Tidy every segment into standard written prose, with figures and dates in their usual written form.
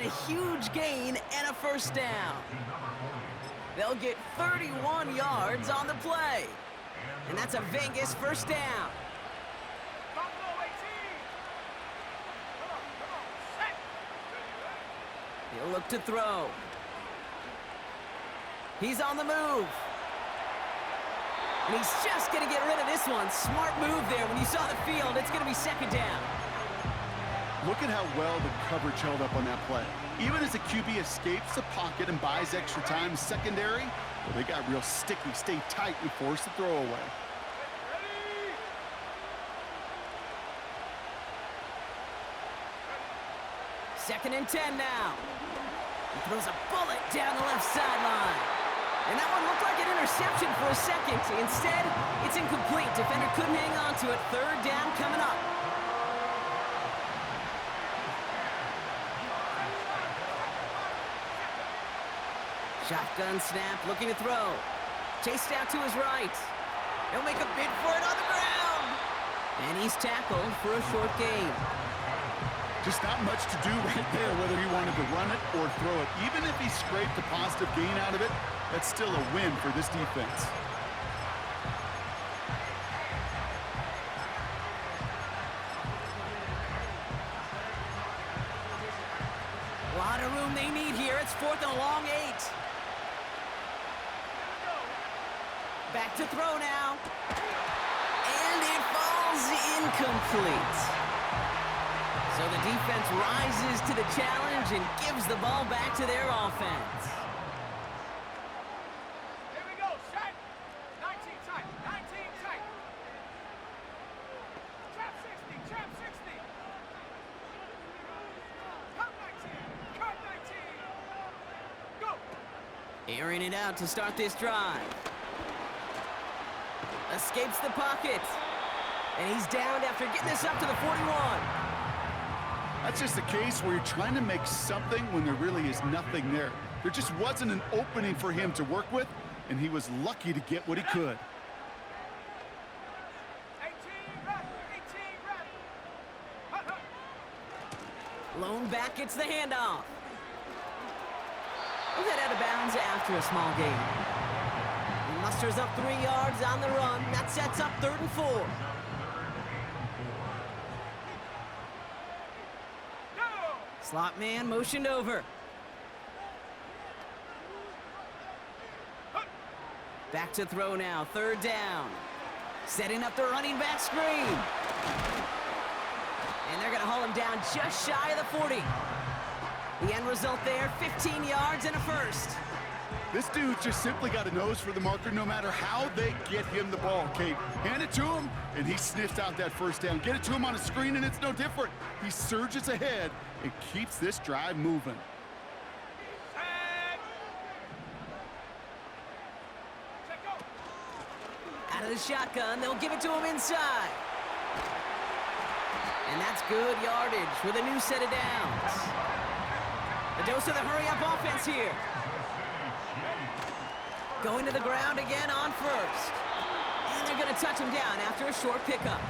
A huge gain and a first down. They'll get 31 yards on the play. And that's a Vegas first down. He'll look to throw. He's on the move. And he's just going to get rid of this one. Smart move there. When you saw the field, it's going to be second down. Look at how well the coverage held up on that play. Even as the QB escapes the pocket and buys extra time secondary, well, they got real sticky, stay tight, and force the throw away. Second and 10 now. He throws a bullet down the left sideline. And that one looked like an interception for a second. Instead, it's incomplete. Defender couldn't hang on to it. Third down coming up. Shotgun snap, looking to throw. Chased out to his right. He'll make a bid for it on the ground. And he's tackled for a short gain. Just not much to do right there, whether he wanted to run it or throw it. Even if he scraped a positive gain out of it, that's still a win for this defense. A lot of room they need here. It's fourth and a long 8. Back to throw now. And it falls incomplete. So the defense rises to the challenge and gives the ball back to their offense. Here we go, shot. 19 tight, 19 tight. Trap 60, trap 60. Cut 19, go. Airing it out to start this drive. Escapes the pocket. And he's downed after getting this up to the 41. That's just a case where you're trying to make something when there really is nothing there. There just wasn't an opening for him to work with, and he was lucky to get what he could. 18 ready. Lone back gets the handoff. We'll head out of bounds after a small gain. He musters up 3 yards on the run. That sets up 3rd and 4. Slot man motioned over. Back to throw now, 3rd down. Setting up the running back screen. And they're going to haul him down just shy of the 40. The end result there, 15 yards and a first. This dude's just simply got a nose for the marker no matter how they get him the ball, Kate. Hand it to him, and he sniffs out that first down. Get it to him on a screen, and it's no different. He surges ahead and keeps this drive moving. Out of the shotgun, they'll give it to him inside. And that's good yardage with a new set of downs. The dose of the hurry-up offense here. Going to the ground again on first. And they're going to touch him down after a short pickup.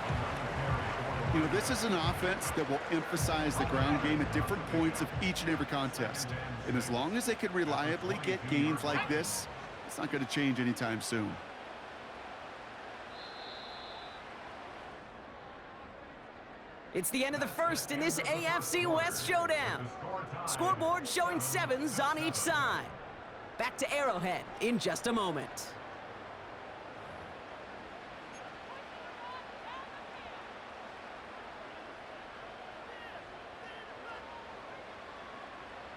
You know, this is an offense that will emphasize the ground game at different points of each and every contest. And as long as they can reliably get gains like this, it's not going to change anytime soon. It's the end of the first in this AFC West showdown. Scoreboard showing 7s on each side. Back to Arrowhead in just a moment.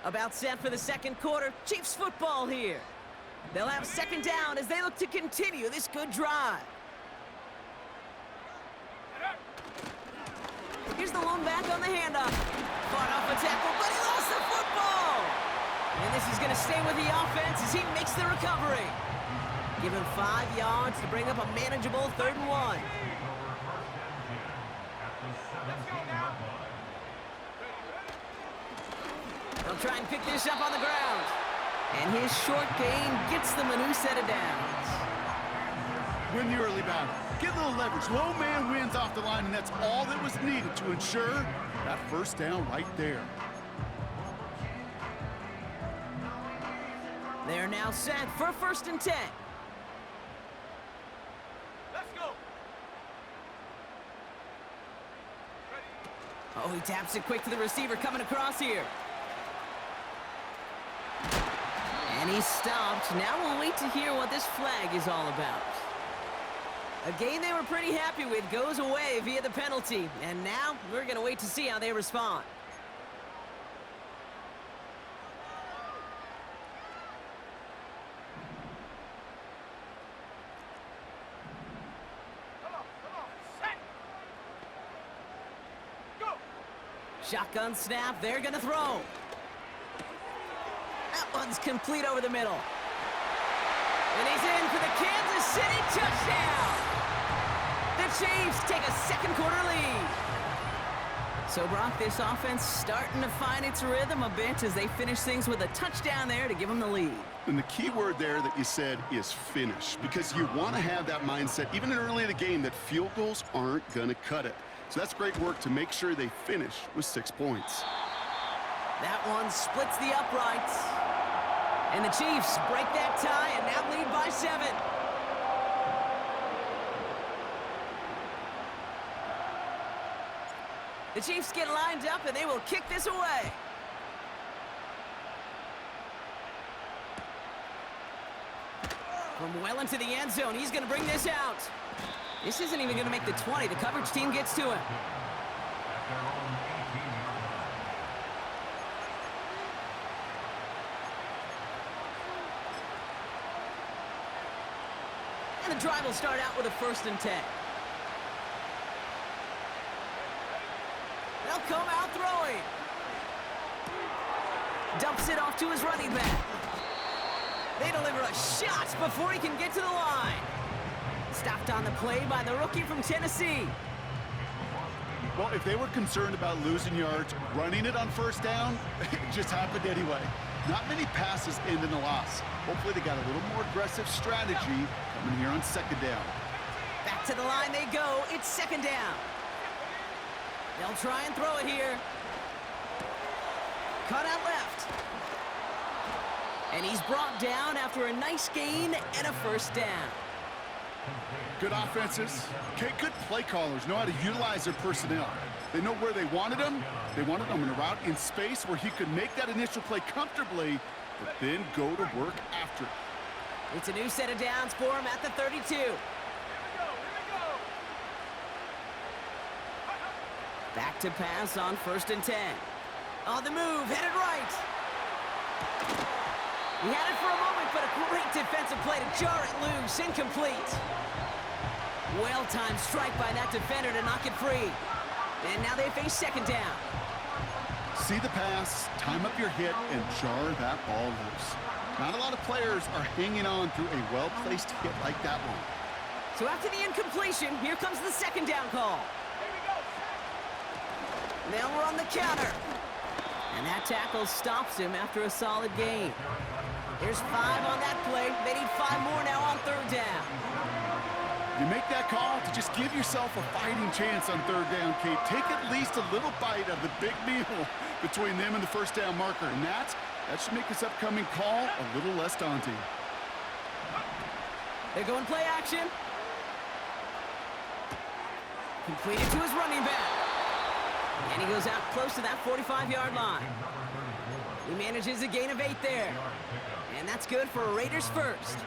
About set for the second quarter. Chiefs football here. They'll have 2nd down as they look to continue this good drive. Here's the lone back on the handoff. Fought off a tackle, but he lost the football. And this is going to stay with the offense as he makes the recovery. Give him 5 yards to bring up a manageable 3rd and 1. They'll try and pick this up on the ground. And his short gain gets them a new set of downs. Win the early battle. Get a little leverage. Low man wins off the line, and that's all that was needed to ensure that first down right there. They're now set for 1st and 10. Let's go. Oh, he taps it quick to the receiver coming across here. And he's stopped. Now we'll wait to hear what this flag is all about. A game they were pretty happy with goes away via the penalty. And now we're going to wait to see how they respond. Come on. Set. Go. Shotgun snap. They're going to throw. That one's complete over the middle. And he's in for the Kansas City touchdown. The Chiefs take a second quarter lead. So, Brock, this offense starting to find its rhythm a bit as they finish things with a touchdown there to give them the lead. And the key word there that you said is finish, because you want to have that mindset, even early in the game, that field goals aren't going to cut it. So that's great work to make sure they finish with 6 points. That one splits the uprights. And the Chiefs break that tie and now lead by 7. The Chiefs get lined up and they will kick this away. From well into the end zone, he's going to bring this out. This isn't even going to make the 20. The coverage team gets to him. And the drive will start out with a 1st and 10. They'll come out throwing. Dumps it off to his running back. They deliver a shot before he can get to the line. Stopped on the play by the rookie from Tennessee. Well, if they were concerned about losing yards, running it on 1st down, it just happened anyway. Not many passes end in a loss. Hopefully they got a little more aggressive strategy coming here on 2nd down. Back to the line they go. It's 2nd down. They'll try and throw it here. Cut out left. And he's brought down after a nice gain and a 1st down. Good offenses. Okay, good play callers know how to utilize their personnel. They know where they wanted them. They wanted them in a route in space where he could make that initial play comfortably, but then go to work after it. It's a new set of downs for him at the 32. Here we go. Back to pass on 1st and 10. On the move, headed right. He had it for a moment, but a great defensive play to jar it loose. Incomplete. Well-timed strike by that defender to knock it free. And now they face 2nd down. See the pass, time up your hit, and jar that ball loose. Not a lot of players are hanging on through a well-placed hit like that one. So after the incompletion, here comes the 2nd down call. Now we're on the counter. And that tackle stops him after a solid gain. There's 5 on that play. They need 5 more now on 3rd down. You make that call to just give yourself a fighting chance on 3rd down, Kate. Take at least a little bite of the big meal between them and the 1st down marker. And that should make this upcoming call a little less daunting. They're going play action. Completed to his running back. And he goes out close to that 45-yard line. He manages a gain of 8 there. And that's good for a Raiders 1st.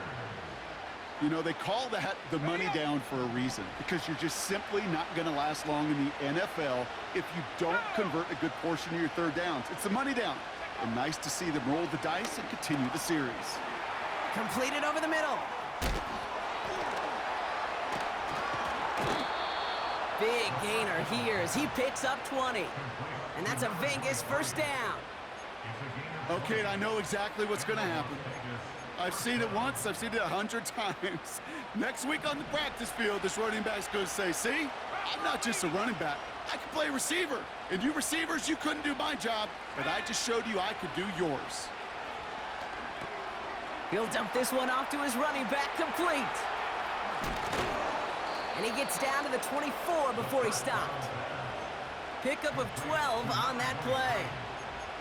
You know, they call that the money down for a reason, because you're just simply not going to last long in the NFL if you don't convert a good portion of your 3rd downs. It's the money down. And nice to see them roll the dice and continue the series. Completed over the middle. Big gainer here as he picks up 20. And that's a Vegas 1st down. Okay, I know exactly what's going to happen. I've seen it once, I've seen it 100 times. Next week on the practice field, this running back's going to say, see, I'm not just a running back. I can play receiver. And you receivers, you couldn't do my job, but I just showed you I could do yours. He'll dump this one off to his running back, complete. And he gets down to the 24 before he stopped. Pickup of 12 on that play.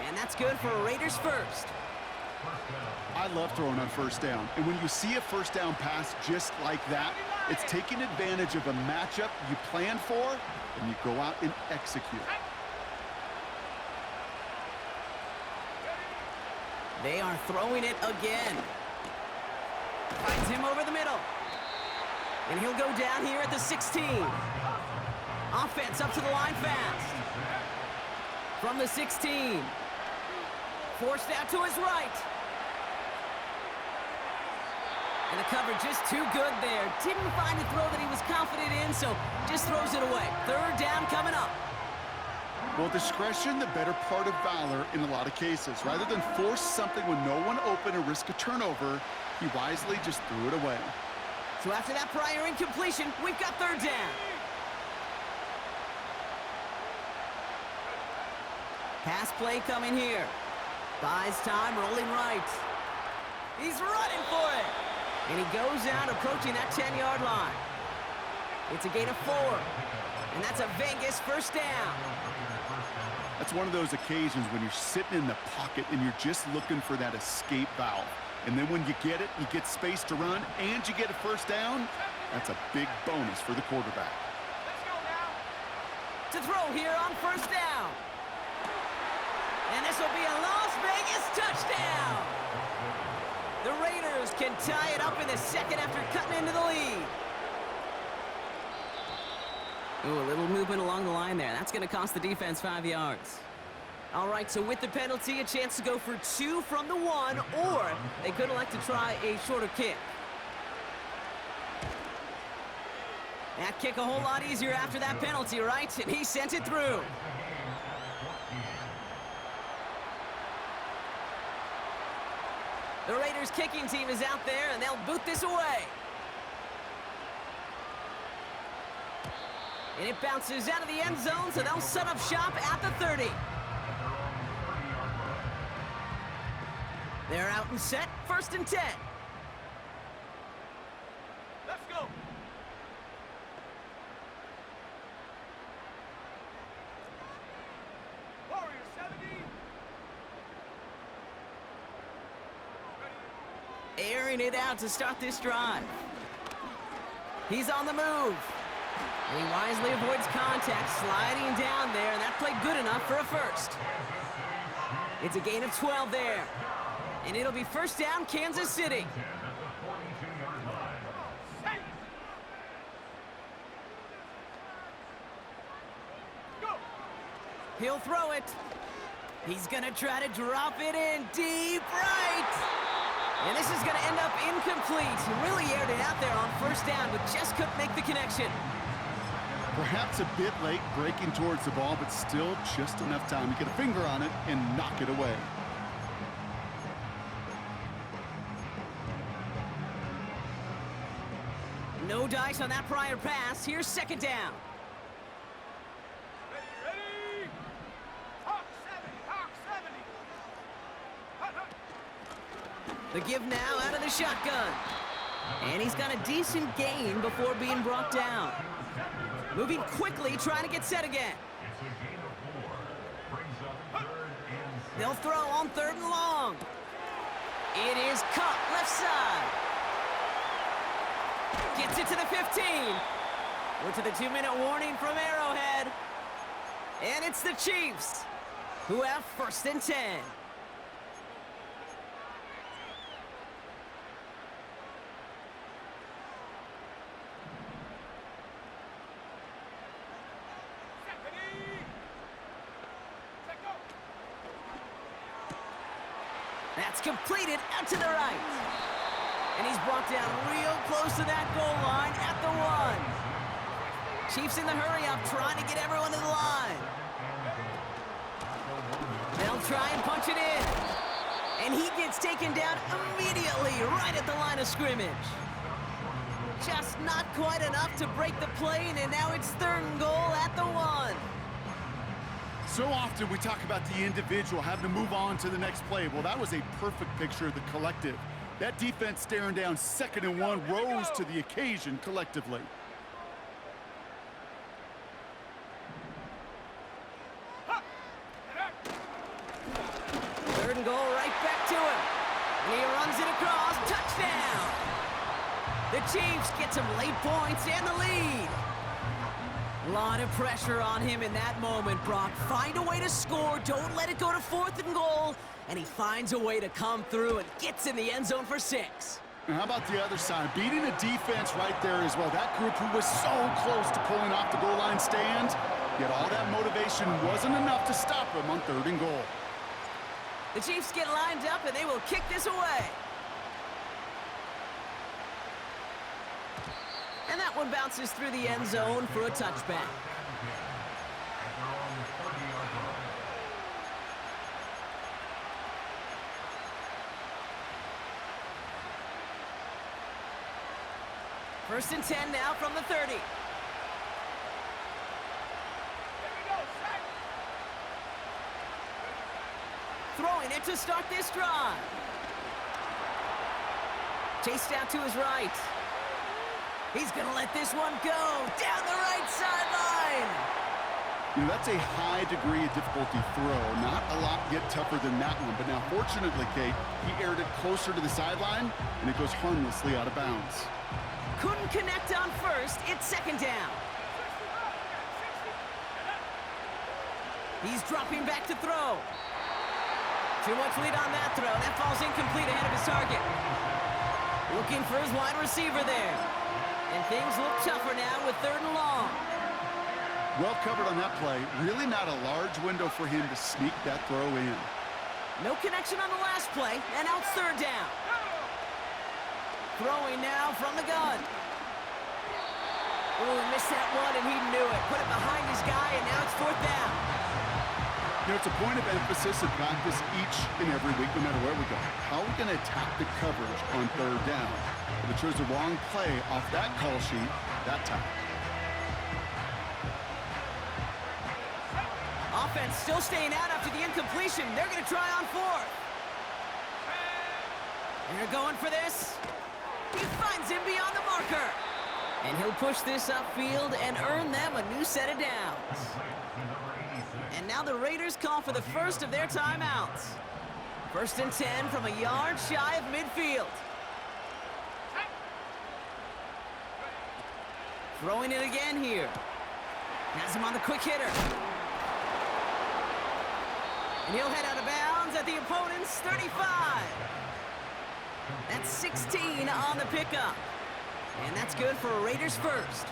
And that's good for a Raiders 1st. I love throwing on first down. And when you see a first down pass just like that, it's taking advantage of a matchup you planned for, and you go out and execute. They are throwing it again. Finds him over the middle. And he'll go down here at the 16. Offense up to the line fast. From the 16. Forced out to his right. And the cover just too good there. Didn't find a throw that he was confident in, so just throws it away. Third down coming up. Well, discretion, the better part of valor in a lot of cases. Rather than force something when no one open or risk a turnover, he wisely just threw it away. So after that prior incompletion, we've got third down. Pass play coming here. Buys time, rolling right. He's running for it. And he goes out approaching that 10-yard line. It's a gain of 4. And that's a Vegas first down. That's one of those occasions when you're sitting in the pocket and you're just looking for that escape valve. And then when you get it, you get space to run, and you get a first down. That's a big bonus for the quarterback. Let's go now. To throw here on first down. And this will be a Las Vegas touchdown. The Raiders can tie it up in the second after cutting into the lead. Ooh, a little movement along the line there. That's going to cost the defense 5 yards. All right, so with the penalty, a chance to go for 2 from the 1, or they could elect to try a shorter kick. That kick a whole lot easier after that penalty, right? And he sent it through. The Raiders kicking team is out there, and they'll boot this away. And it bounces out of the end zone, so they'll set up shop at the 30. They're out and set, 1st and 10. Let's go. Warrior 70. Airing it out to start this drive. He's on the move. And he wisely avoids contact, sliding down there, and that played good enough for a first. It's a gain of 12 there. And it'll be first down, Kansas City. Go. He'll throw it. He's going to try to drop it in deep right. And this is going to end up incomplete. He really aired it out there on first down, but just couldn't make the connection. Perhaps a bit late breaking towards the ball, but still just enough time to get a finger on it and knock it away. No dice on that prior pass. Here's second down. Ready. Hawk 70. Hawk 70. Hut, hut. The give now out of the shotgun. And he's got a decent gain before being brought down. Moving quickly, trying to get set again. They'll throw on 3rd and long. It is caught left side. Gets it to the 15. We're to the 2-minute warning from Arrowhead. And it's the Chiefs, who have 1st and 10. That's completed out to the right. And he's brought down real close to that goal line at the 1. Chiefs in the hurry up, trying to get everyone to the line. They'll try and punch it in. And he gets taken down immediately right at the line of scrimmage. Just not quite enough to break the play, and now it's 3rd and goal at the 1. So often we talk about the individual having to move on to the next play. Well, that was a perfect picture of the collective. That defense staring down 2nd and 1 rose to the occasion collectively. Third and goal, right back to him. And he runs it across. Touchdown! The Chiefs get some late points and the lead. A lot of pressure on him in that moment, Brock. Find a way to score. Don't let it go to 4th and goal. And he finds a way to come through and gets in the end zone for 6. And how about the other side? Beating a defense right there as well. That group who was so close to pulling off the goal line stand, yet all that motivation wasn't enough to stop him on 3rd and goal. The Chiefs get lined up and they will kick this away. And that one bounces through the end zone for a touchback. First and 10 now from the 30. Here we go, set. Throwing it to start this drive. Chased out to his right. He's going to let this one go down the right sideline. You know, that's a high degree of difficulty throw. Not a lot get tougher than that one. But now, fortunately, Kate, he aired it closer to the sideline, and it goes harmlessly out of bounds. Couldn't connect on first. It's 2nd down. 60 He's dropping back to throw. Too much lead on that throw. That falls incomplete ahead of his target. Looking for his wide receiver there. And things look tougher now with 3rd and long. Well covered on that play. Really not a large window for him to sneak that throw in. No connection on the last play, and now it's 3rd down. Throwing now from the gun. Oh, he missed that one, and he knew it. Put it behind his guy, and now it's 4th down. You know, it's a point of emphasis in practice each and every week, no matter where we go. How are we going to attack the coverage on 3rd down? But chose the wrong play off that call sheet that time. Offense still staying out after the incompletion. They're going to try on 4th. And they're going for this. He finds him beyond the marker. And he'll push this upfield and earn them a new set of downs. And now the Raiders call for the first of their timeouts. 1st and 10 from a yard shy of midfield. Throwing it again here. Has him on the quick hitter. And he'll head out of bounds at the opponent's 35. That's 16 on the pickup. And that's good for a Raiders first.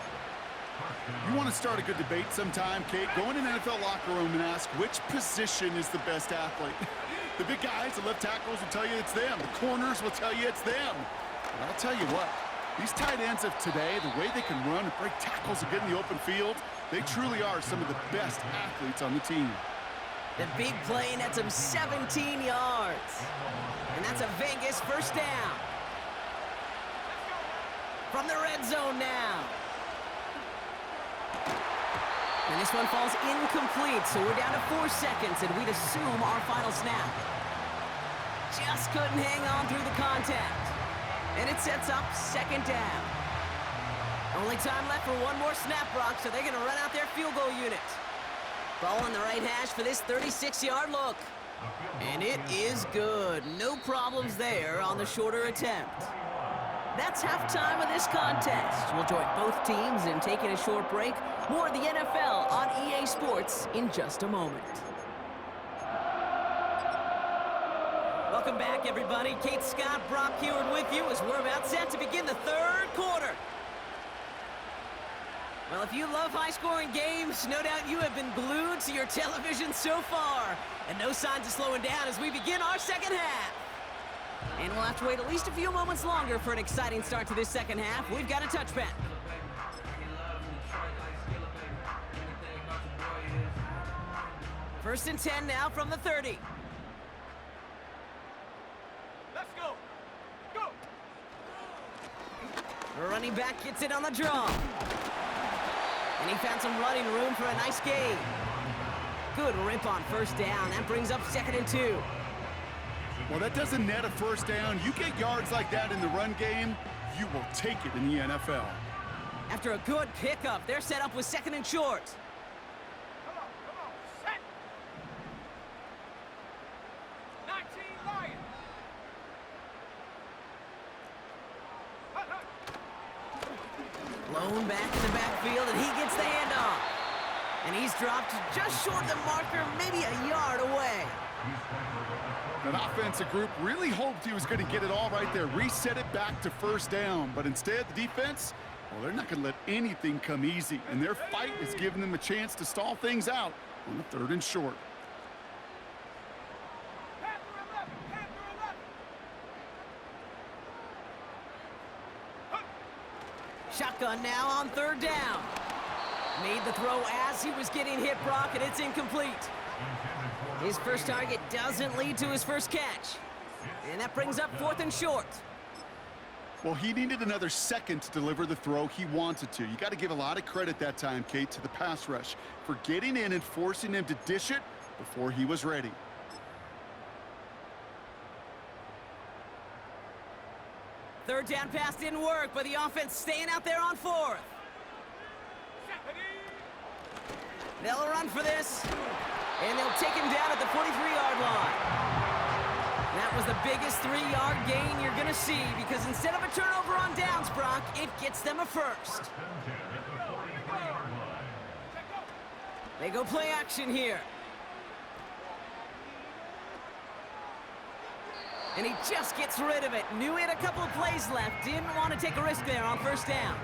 You want to start a good debate sometime, Kate? Go in an NFL locker room and ask which position is the best athlete. The big guys, the left tackles will tell you it's them. The corners will tell you it's them. But I'll tell you what, these tight ends of today, the way they can run and break tackles and get in the open field, they truly are some of the best athletes on the team. The big play nets him 17 yards. And that's a Vegas 1st down. From the red zone now. And this one falls incomplete, so we're down to 4 seconds, and we'd assume our final snap. Just couldn't hang on through the contact. And it sets up 2nd down. Only time left for one more snap, Brock, so they're going to run out their field goal unit. Ball on the right hash for this 36-yard look. And it is good. No problems there on the shorter attempt. That's halftime of this contest. We'll join both teams in taking a short break. More of the NFL on EA Sports in just a moment. Welcome back, everybody. Kate Scott, Brock Huard with you as we're about set to begin the 3rd quarter. Well, if you love high-scoring games, no doubt you have been glued to your television so far. And no signs of slowing down as we begin our 2nd half. And we'll have to wait at least a few moments longer for an exciting start to this 2nd half. We've got a touchback. First and 10 now from the 30. Let's go. Go. The running back gets it on the draw. And he found some running room for a nice gain. Good rip on 1st down. That brings up 2nd and 2. Well, that doesn't net a 1st down. You get yards like that in the run game, you will take it in the NFL. After a good pickup, they're set up with 2nd and short. Come on, set. 19 Lions. Blown back in the backfield, and he gets the handoff. And he's dropped just short of the marker, maybe a yard away. That offensive group really hoped he was going to get it all right there, reset it back to first down. But instead, the defense, well, they're not going to let anything come easy. And their fight is giving them a chance to stall things out on the 3rd and short. Shotgun now on 3rd down. Made the throw as he was getting hit, Brock, and it's incomplete. His first target doesn't lead to his first catch. And that brings up 4th and short. Well, he needed another second to deliver the throw he wanted to. You got to give a lot of credit that time, Kate, to the pass rush for getting in and forcing him to dish it before he was ready. Third down pass didn't work, but the offense staying out there on 4th. They'll run for this, and they'll take him down at the 43-yard line. That was the biggest 3-yard gain you're going to see, because instead of a turnover on downs, Brock, it gets them a first. They go play action here. And he just gets rid of it. Knew he had a couple of plays left. Didn't want to take a risk there on first down.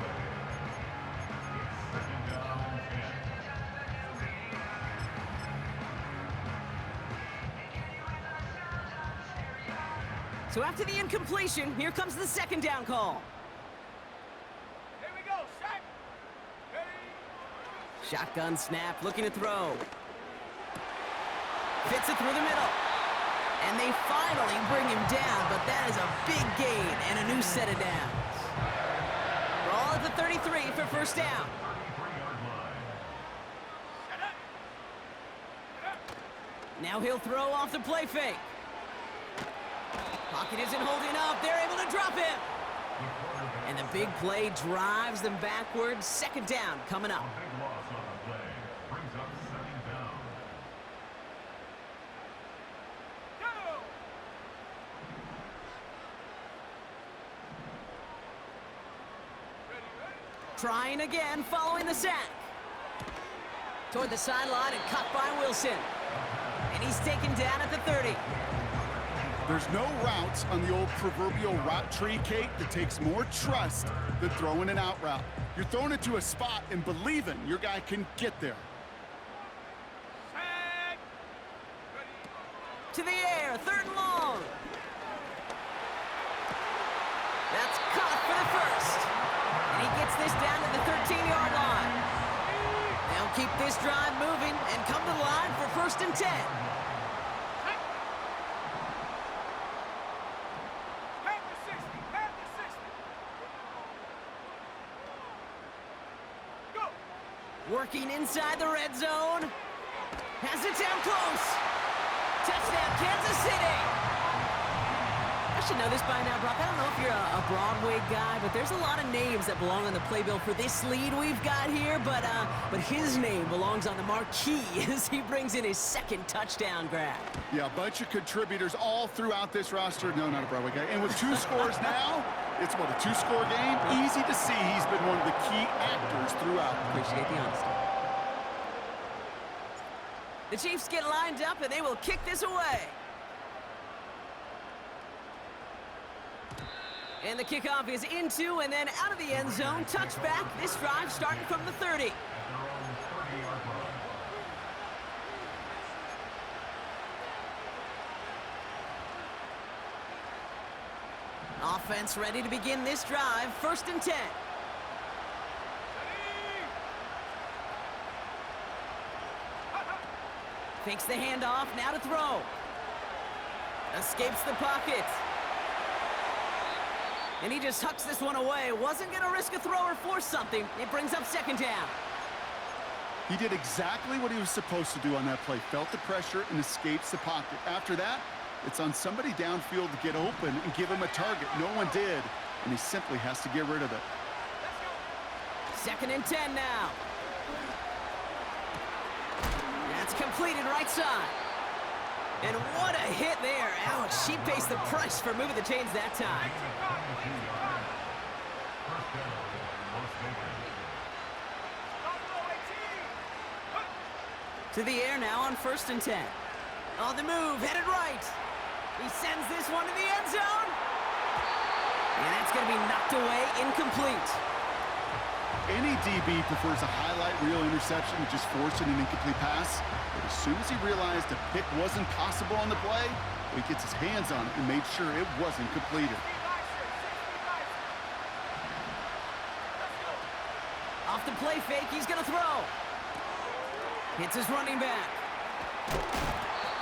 So after the incompletion, here comes the 2nd down call. Here we go, set. Ready. Shotgun snap, looking to throw. Fits it through the middle. And they finally bring him down, but that is a big gain and a new set of downs. Ball at the 33 for first down. Set up. Set up. Now he'll throw off the play fake. Pocket isn't holding up. They're able to drop him. And the big play drives them backwards. 2nd down coming up. Trying again, following the sack. Toward the sideline and caught by Wilson. And he's taken down at the 30. There's no routes on the old proverbial route tree, Kate, that takes more trust than throwing an out route. You're throwing it to a spot and believing your guy can get there. Set. Ready. To the air, 3rd and long. That's caught for the first. And he gets this down to the 13-yard line. They'll keep this drive moving and come to the line for 1st and 10. Working inside the red zone. Has it down close. Touchdown, Kansas City. I should know this by now, Brock. I don't know if you're a Broadway guy, but there's a lot of names that belong on the playbill for this lead we've got here. But his name belongs on the marquee as he brings in his 2nd touchdown grab. Yeah, a bunch of contributors all throughout this roster. No, not a Broadway guy. And with 2 scores now, it's what, a 2-score game? Easy to see he's been one of the key actors throughout. Appreciate the honesty. The Chiefs get lined up, and they will kick this away. And the kickoff is into and then out of the end zone. Touchback. This drive starting from the 30. Offense ready to begin this drive. 1st and 10. Fakes the handoff, now to throw. Escapes the pocket. And he just hucks this one away. Wasn't going to risk a throw or force something. It brings up 2nd down. He did exactly what he was supposed to do on that play. Felt the pressure and escapes the pocket. After that, it's on somebody downfield to get open and give him a target. No one did, and he simply has to get rid of it. 2nd and 10 now. That's completed right side. And what a hit there. Ouch, she pays the price for moving the chains that time. To the air now on 1st and 10. On the move, headed right. He sends this one to the end zone. And that's going to be knocked away, incomplete. Any DB prefers a highlight reel interception to just forcing an incomplete pass. But as soon as he realized a pick wasn't possible on the play, he gets his hands on it and made sure it wasn't completed. Off the play fake, he's going to throw. Hits his running back.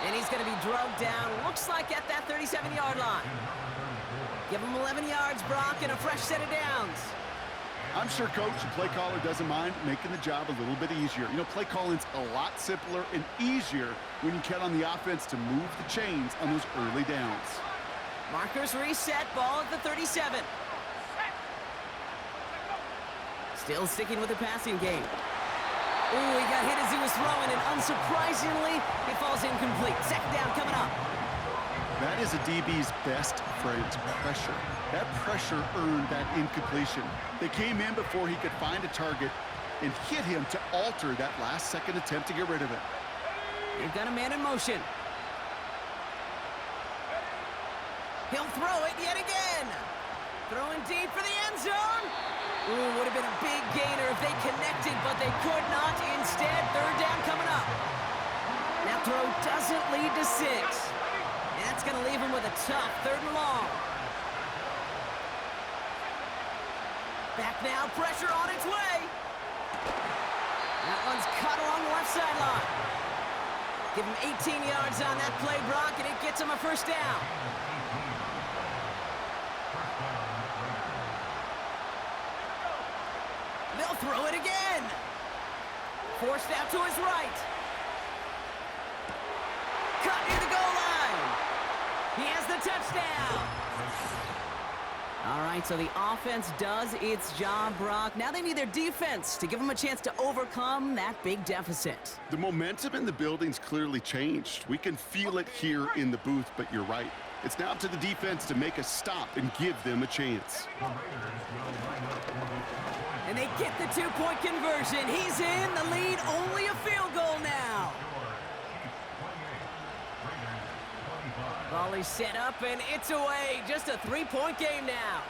And he's going to be drugged down, looks like at that 37-yard line. Give him 11 yards, Brock, and a fresh set of downs. I'm sure coach and play caller doesn't mind making the job a little bit easier. You know, play calling's a lot simpler and easier when you count on the offense to move the chains on those early downs. Markers reset, ball at the 37. Still sticking with the passing game. Ooh, he got hit as he was throwing, and unsurprisingly, it falls incomplete. Second down coming up. That is a DB's best friend, pressure. That pressure earned that incompletion. They came in before he could find a target and hit him to alter that last-second attempt to get rid of it. They've got a man in motion. He'll throw it yet again. Throwing deep for the end zone. Ooh, would have been a big gainer if they connected, but they could not. Instead, third down coming up. That throw doesn't lead to 6. And that's going to leave him with a tough 3rd and long. Back now, pressure on its way. That one's cut along the left sideline. Give him 18 yards on that play, Brock, and it gets him a first down. They'll throw it again. Forced out to his right. Cut near the goal line. He has the touchdown. All right, so the offense does its job, Brock. Now they need their defense to give them a chance to overcome that big deficit. The momentum in the building's clearly changed. We can feel it here in the booth, but you're right. It's now up to the defense to make a stop and give them a chance. And they get the 2-point conversion. He's in the lead, only a field goal now. Volley set up, and it's away. Just a 3-point game now.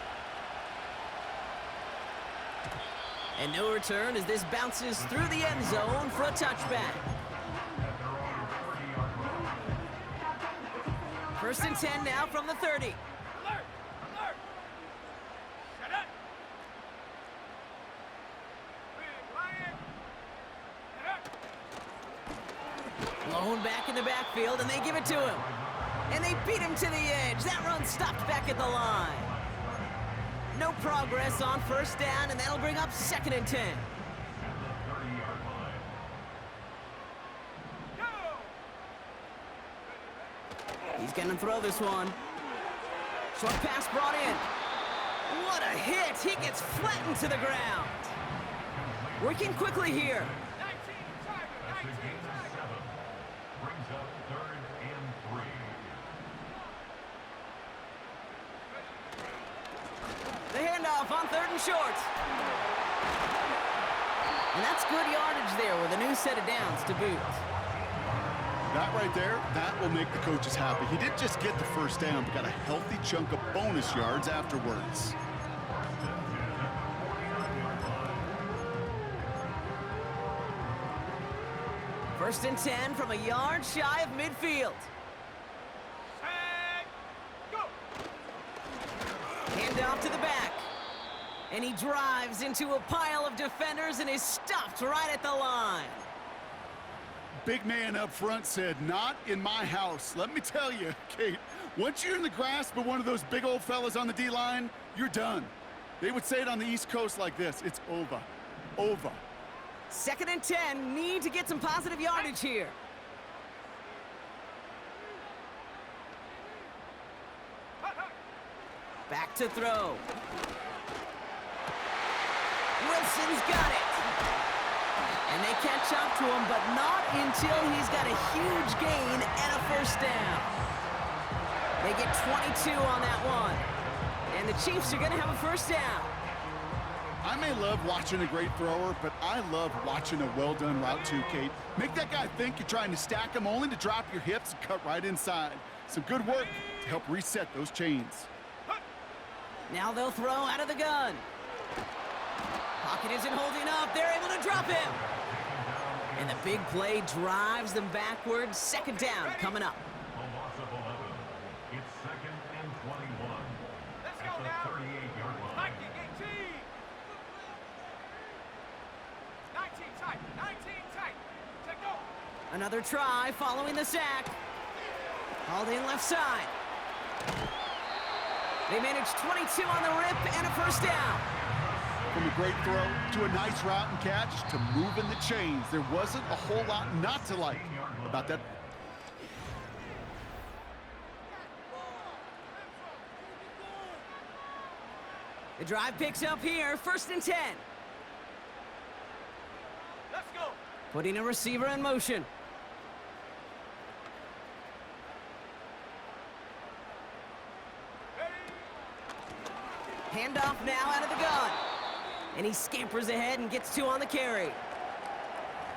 And no return as this bounces through the end zone for a touchback. 1st and 10 now from the 30. Alert! Alert! Shut up! Quiet! Get up! Blown back in the backfield, and they give it to him. And they beat him to the edge. That run stopped back at the line. No progress on 1st down, and that'll bring up 2nd and 10. He's going to throw this one. Short pass brought in. What a hit. He gets flattened to the ground. Working quickly here. 19 Tiger! 19 Tiger! Brings up 3rd and 3. The handoff on 3rd and short. And that's good yardage there with a new set of downs to boot. That right there, that will make the coaches happy. He didn't just get the 1st down, but got a healthy chunk of bonus yards afterwards. First and 10 from a yard shy of midfield. Set! Go! Hand off to the back. And he drives into a pile of defenders and is stopped right at the line. Big man up front said, "Not in my house." Let me tell you, Kate, once you're in the grasp of one of those big old fellas on the D-line, you're done. They would say it on the East Coast like this: it's over. Over. 2nd and 10, need to get some positive yardage here. Back to throw. Wilson's got it. And they catch up to him, but not until he's got a huge gain and a 1st down. They get 22 on that one. And the Chiefs are going to have a 1st down. I may love watching a great thrower, but I love watching a well-done route too, Kate. Make that guy think you're trying to stack him only to drop your hips and cut right inside. Some good work to help reset those chains. Now they'll throw out of the gun. Pocket isn't holding up. They're able to drop him. And the big play drives them backwards. Second down coming up. A loss of 11. It's second and 21. Let's At go the now. 38-yard line. 19 tight. 19 tight. Take go. Another try following the sack. Hauled in left side. They managed 22 on the rip and a first down. From a great throw to a nice route and catch to moving the chains. There wasn't a whole lot not to like about that. The drive picks up here, first and 10. Let's go. Putting a receiver in motion. Handoff now out of the gun. And he scampers ahead and gets 2 on the carry.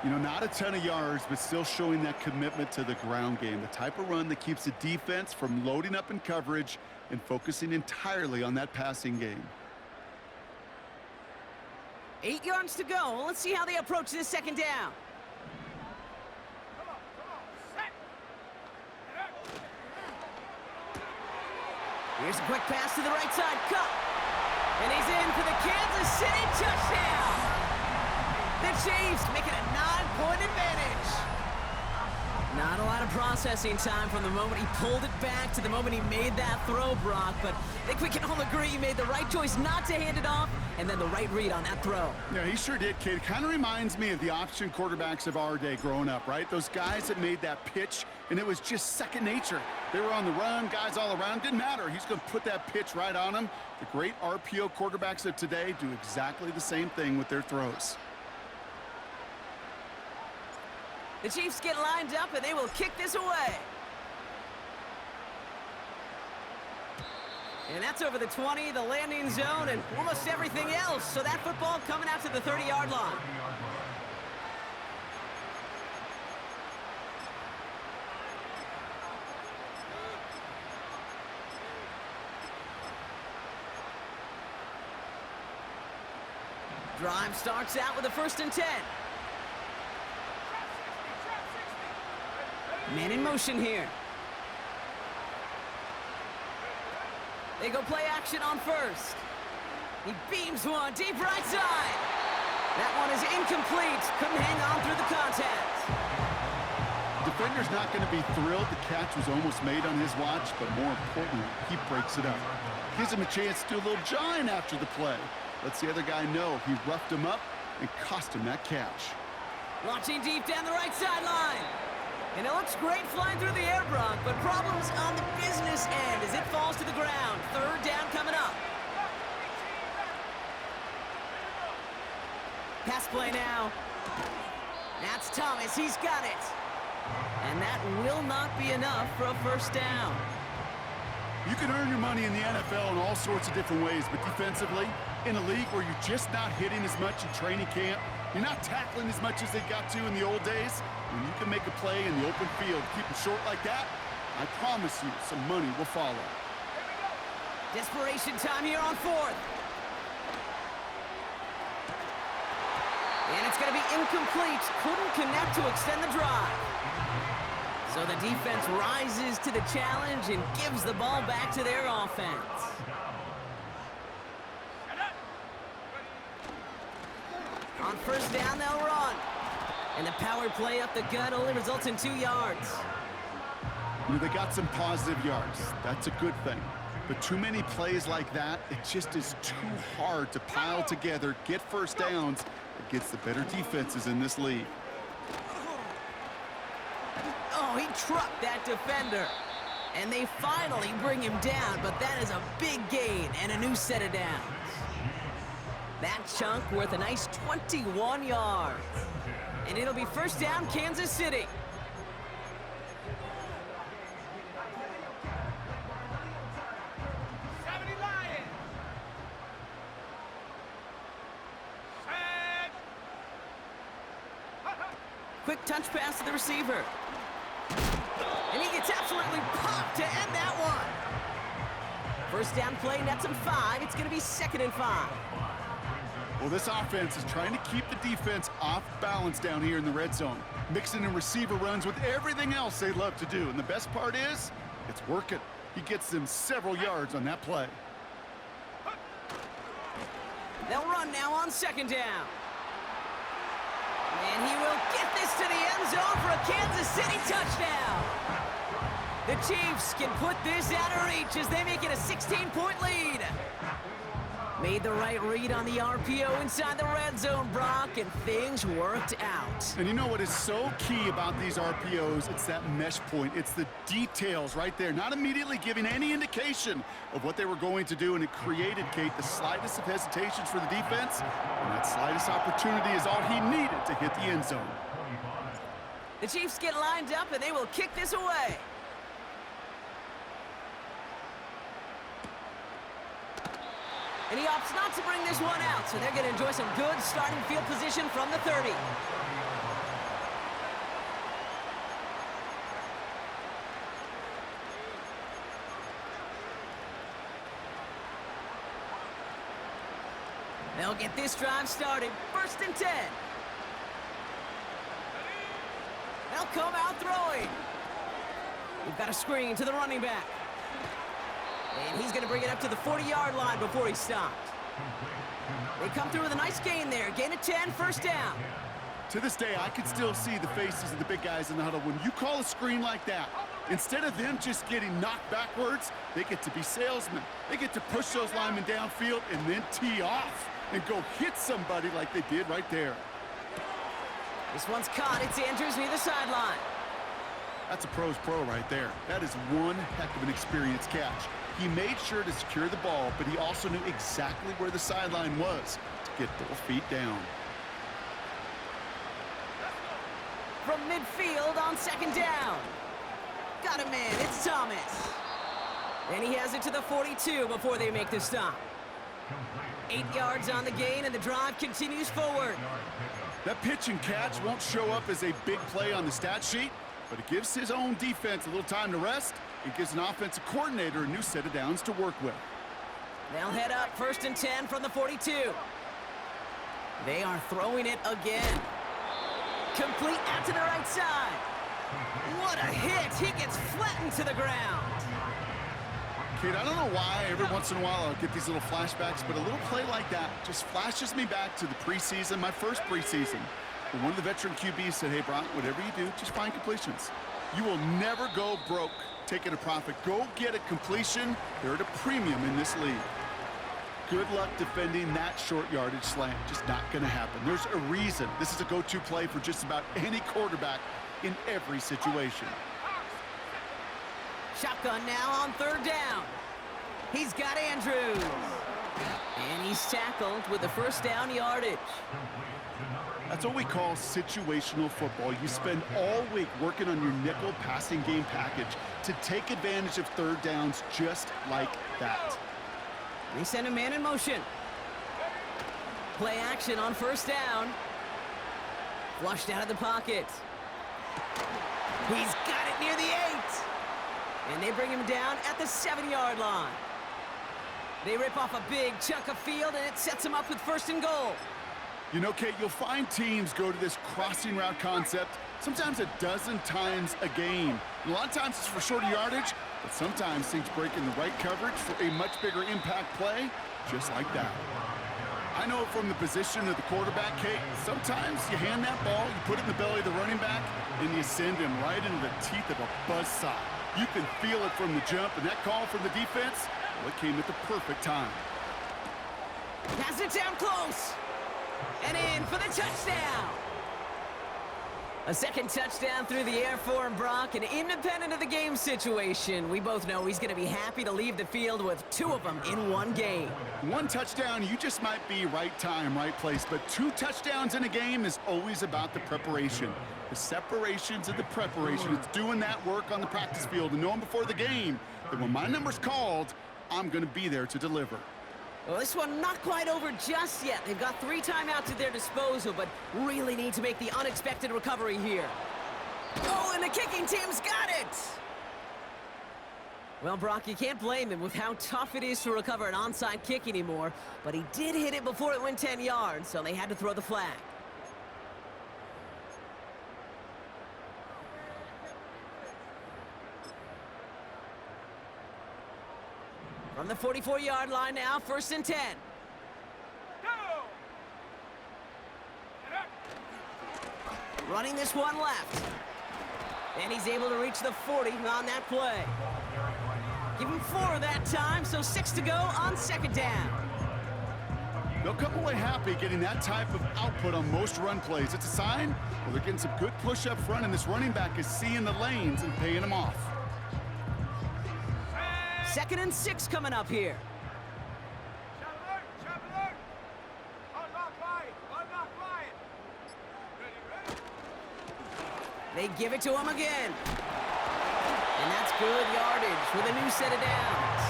You know, not a ton of yards, but still showing that commitment to the ground game. The type of run that keeps the defense from loading up in coverage and focusing entirely on that passing game. 8 yards to go. Let's see how they approach this second down. Come on. Set. Here's a quick pass to the right side. Cut. And he's in for the Kansas City touchdown. The Chiefs making a 9-point advantage. Not a lot of processing time from the moment he pulled it back to the moment he made that throw, Brock. But I think we can all agree he made the right choice not to hand it off, and then the right read on that throw. Yeah, he sure did, kid. It kind of reminds me of the option quarterbacks of our day growing up, right? Those guys that made that pitch, and it was just second nature. They were on the run, guys all around. Didn't matter. He's going to put that pitch right on them. The great RPO quarterbacks of today do exactly the same thing with their throws. The Chiefs get lined up, and they will kick this away. And that's over the 20, the landing zone, and almost everything else. So that football coming out to the 30-yard line. Drive starts out with a first and 10. Man in motion here. They go play action on first. He beams one deep right side. That one is incomplete. Couldn't hang on through the contact. The defender's not going to be thrilled the catch was almost made on his watch, but more importantly, he breaks it up. Gives him a chance to do a little jawing after the play. Lets the other guy know he roughed him up and cost him that catch. Launching deep down the right sideline. And it looks great flying through the air, Brock, but problems on the business end as it falls to the ground. Third down coming up. Pass play now. That's Thomas. He's got it. And that will not be enough for a first down. You can earn your money in the NFL in all sorts of different ways, but defensively, in a league where you're just not hitting as much in training camp, you're not tackling as much as they got to in the old days, when you can make a play in the open field, keep them short like that, I promise you some money will follow. Desperation time here on fourth. And it's going to be incomplete. Couldn't connect to extend the drive. So the defense rises to the challenge and gives the ball back to their offense. On first down, they'll run. And the power play up the gut only results in 2 yards. You know, they got some positive yards. That's a good thing. But too many plays like that, it just is too hard to pile together, get first downs against the better defenses in this league. Oh, he trucked that defender. And they finally bring him down, but that is a big gain and a new set of downs. That chunk worth a nice 21 yards. And it'll be first down, Kansas City. quick touch pass to the receiver. And he gets absolutely popped to end that one. First down play nets him 5. It's going to be 2nd and 5. Well, this offense is trying to keep the defense off balance down here in the red zone, mixing in receiver runs with everything else they love to do. And the best part is, it's working. He gets them several yards on that play. They'll run now on 2nd down. And he will get this to the end zone for a Kansas City touchdown. The Chiefs can put this out of reach as they make it a 16-point lead. Made the right read on the RPO inside the red zone, Brock, and things worked out. And you know what is so key about these RPOs? It's that mesh point. It's the details right there, not immediately giving any indication of what they were going to do, and it created, Kate, the slightest of hesitations for the defense, and that slightest opportunity is all he needed to hit the end zone. The Chiefs get lined up, and they will kick this away. And he opts not to bring this one out, so they're going to enjoy some good starting field position from the 30. They'll get this drive started. 1st and 10. They'll come out throwing. We've got a screen to the running back. And he's going to bring it up to the 40-yard line before he stopped. They come through with a nice gain there. Gain of 10, 1st down. To this day, I can still see the faces of the big guys in the huddle. When you call a screen like that, instead of them just getting knocked backwards, they get to be salesmen. They get to push those linemen downfield and then tee off and go hit somebody like they did right there. This one's caught. It's Andrews near the sideline. That's a pro's pro right there. That is one heck of an experienced catch. He made sure to secure the ball, but he also knew exactly where the sideline was to get both feet down. From midfield on 2nd down. Got a man. It's Thomas. And he has it to the 42 before they make the stop. 8 yards on the gain, and the drive continues forward. That pitch and catch won't show up as a big play on the stat sheet, but it gives his own defense a little time to rest. It gives an offensive coordinator a new set of downs to work with. They'll head up 1st and 10 from the 42. They are throwing it again. Complete out to the right side. What a hit. He gets flattened to the ground. Kate, I don't know why every once in a while I'll get these little flashbacks, but a little play like that just flashes me back to the preseason, my first preseason. And one of the veteran QBs said, hey, Brock, whatever you do, just find completions. You will never go broke taking a profit. Go get a completion. They're at a premium in this league. Good luck defending that short yardage slant. Just not going to happen. There's a reason. This is a go-to play for just about any quarterback in every situation. Shotgun now on 3rd down. He's got Andrews. And he's tackled with the 1st down yardage. That's what we call situational football. You spend all week working on your nickel passing game package to take advantage of 3rd downs just like that. They send a man in motion. Play action on 1st down. Flushed out of the pocket. He's got it near the 8. And they bring him down at the 7-yard line. They rip off a big chunk of field, and it sets him up with 1st and goal. You know, Kate, you'll find teams go to this crossing route concept sometimes a dozen times a game. And a lot of times it's for shorter yardage, but sometimes things break in the right coverage for a much bigger impact play, just like that. I know from the position of the quarterback, Kate, sometimes you hand that ball, you put it in the belly of the running back, and you send him right into the teeth of a buzzsaw. You can feel it from the jump, and that call from the defense, well, it came at the perfect time. Pass it down close. And in for the touchdown. A 2nd touchdown through the air for him, Brock, and independent of the game situation, we both know he's going to be happy to leave the field with 2 of them in one game. 1 touchdown, you just might be right time, right place, but 2 touchdowns in a game is always about the preparation. The separations of the preparation. It's doing that work on the practice field and knowing before the game that when my number's called, I'm going to be there to deliver. Well, this one not quite over just yet. They've got 3 timeouts at their disposal, but really need to make the unexpected recovery here. Oh, and the kicking team's got it! Well, Brock, you can't blame him with how tough it is to recover an onside kick anymore, but he did hit it before it went 10 yards, so they had to throw the flag. From the 44-yard line now, 1st and 10. Go! Get up! Running this one left. And he's able to reach the 40 on that play. Give him 4 that time, so 6 to go on 2nd down. They'll come away happy getting that type of output on most run plays. It's a sign, well, they're getting some good push up front, and this running back is seeing the lanes and paying them off. 2nd and 6 coming up here. Traveler! On back line! Ready? They give it to him again. And that's good yardage with a new set of downs.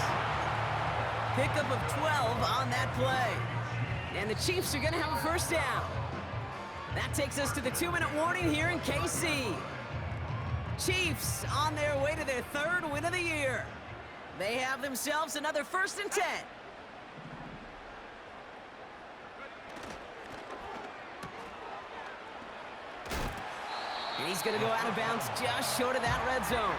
Pickup of 12 on that play. And the Chiefs are going to have a 1st down. That takes us to the 2-minute warning here in KC. Chiefs on their way to their 3rd win of the year. They have themselves another 1st and 10. And he's going to go out of bounds just short of that red zone.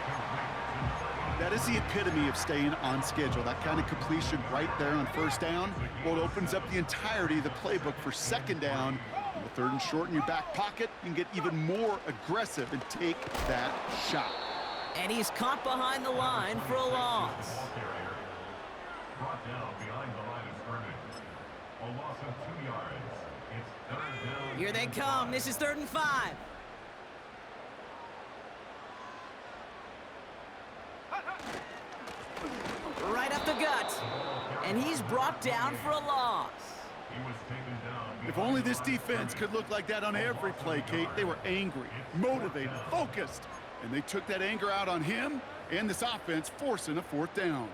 That is the epitome of staying on schedule. That kind of completion right there on 1st down. Well, it opens up the entirety of the playbook for 2nd down. On the 3rd and short in your back pocket, you can get even more aggressive and take that shot. And he's caught behind the line for a loss. Brought down behind the line of scrimmage. A loss of 2 yards. It's 3rd down. Here they come. This is 3rd and 5. Right up the gut. And he's brought down for a loss. He was taken down. If only this defense could look like that on every play, Kate. They were angry, motivated, focused. And they took that anger out on him and this offense, forcing a 4th down.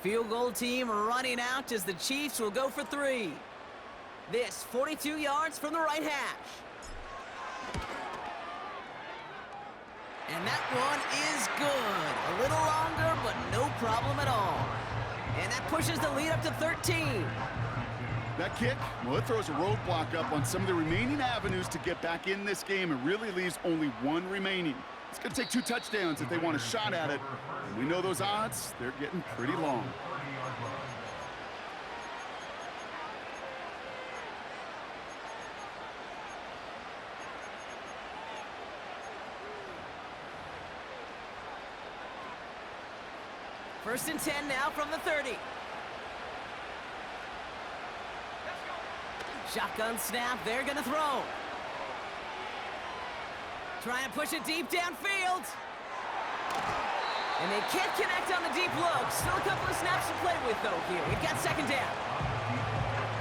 Field goal team running out as the Chiefs will go for 3. This 42 yards from the right hash. And that one is good. A little longer, but no problem at all. And that pushes the lead up to 13. That kick, well, it throws a roadblock up on some of the remaining avenues to get back in this game and really leaves only 1 remaining. It's going to take 2 touchdowns if they want a shot at it. And we know those odds, they're getting pretty long. First and 10 now from the 30. Shotgun snap, they're gonna throw. Trying to push it deep downfield. And they can't connect on the deep look. Still a couple of snaps to play with though here. We've got 2nd down.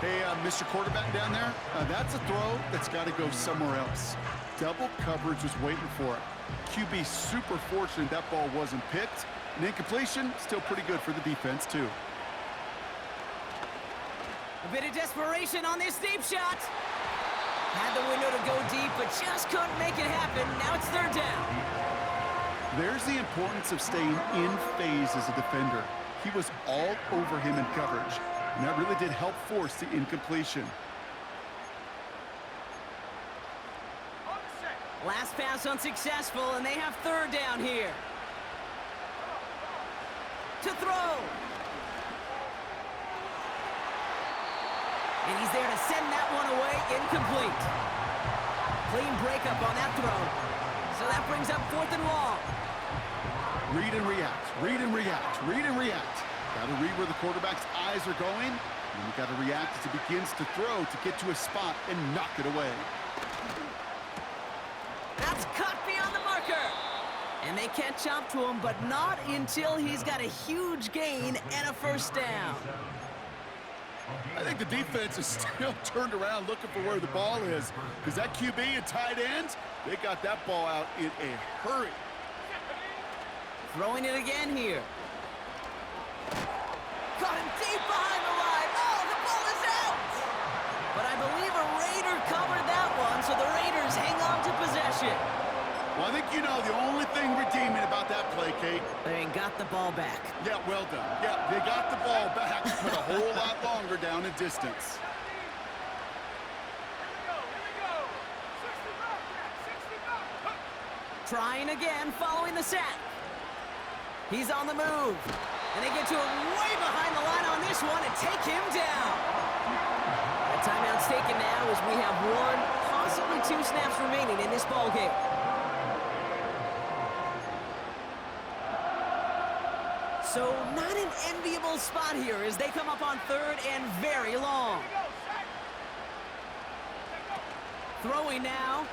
Hey, Mr. Quarterback down there, that's a throw that's got to go somewhere else. Double coverage was waiting for it. QB super fortunate that ball wasn't picked. And incompletion, still pretty good for the defense too. A bit of desperation on this deep shot. Had the window to go deep, but just couldn't make it happen. Now it's 3rd down. There's the importance of staying in phase as a defender. He was all over him in coverage, and that really did help force the incompletion. Last pass unsuccessful, and they have 3rd down here. To throw. And he's there to send that one away, incomplete. Clean breakup on that throw. So that brings up 4th and long. Read and react, read and react, read and react. Got to read where the quarterback's eyes are going, and you got to react as he begins to throw to get to a spot and knock it away. That's cut beyond the marker. And they can't jump to him, but not until he's got a huge gain and a 1st down. I think the defense is still turned around looking for where the ball is, because that QB and tight ends, they got that ball out in a hurry. Throwing it again here. Caught got the ball back. Yeah, well done. Yeah, they got the ball back, but a whole lot longer down in distance. Here we go. 60 back, Jack. 60 back. Huh. Trying again, following the sack. He's on the move. And they get to him way behind the line on this one and take him down. The timeout's taken now as we have one, possibly two snaps remaining in this ball game. So not an enviable spot here as they come up on third and very long. Here we go. Set. Take go. Throwing now.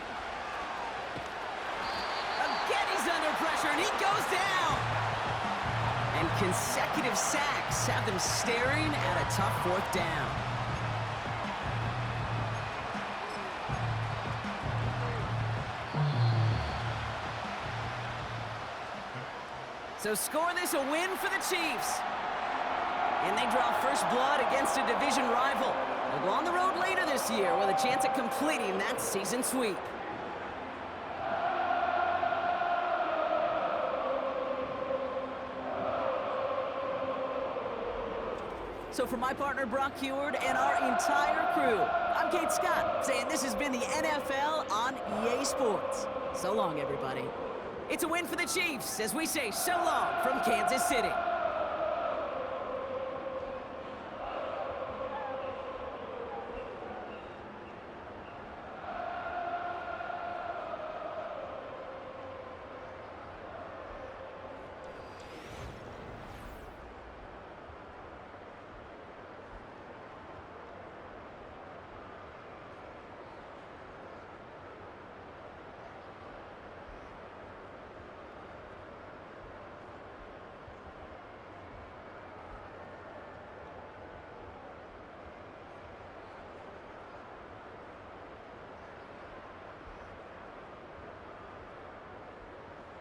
Again, he's under pressure, and he goes down. And consecutive sacks have them staring at a tough fourth down. So score this a win for the Chiefs. And they draw first blood against a division rival. They'll go on the road later this year with a chance at completing that season sweep. So for my partner Brock Heward and our entire crew, I'm Kate Scott, saying this has been the NFL on EA Sports. So long, everybody. It's a win for the Chiefs as we say so long from Kansas City.